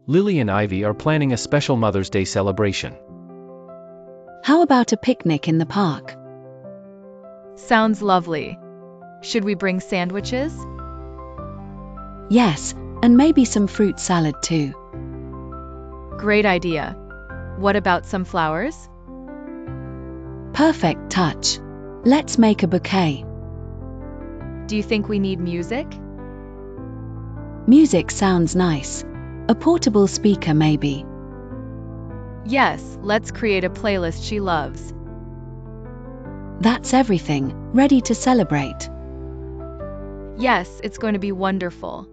Lily and Ivy are planning a special Mother's Day celebration. How about a picnic in the park? Sounds lovely. Should we bring sandwiches? Yes, and maybe some fruit salad too. Great idea. What about some flowers? Perfect touch. Let's make a bouquet. Do you think we need music? Music sounds nice. A portable speaker maybe. Yes, let's create a playlist she loves. That's everything, ready to celebrate. Yes, it's going to be wonderful.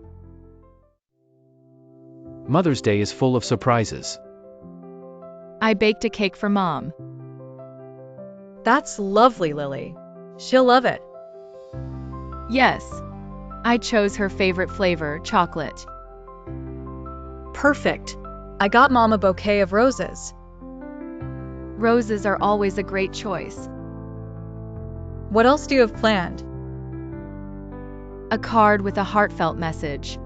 Mother's Day is full of surprises. I baked a cake for Mom. That's lovely, Lily. She'll love it. Yes, I chose her favorite flavor, chocolate. Perfect. I got Mom a bouquet of roses. Roses are always a great choice. What else do you have planned? A card with a heartfelt message.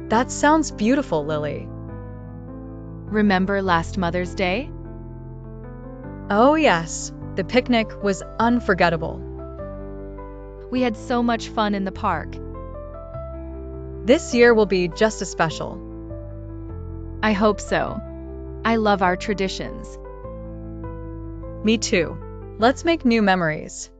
That sounds beautiful, Lily. Remember last Mother's Day? Oh yes, the picnic was unforgettable. We had so much fun in the park. This year will be just as special. I hope so. I love our traditions. Me too. Let's make new memories.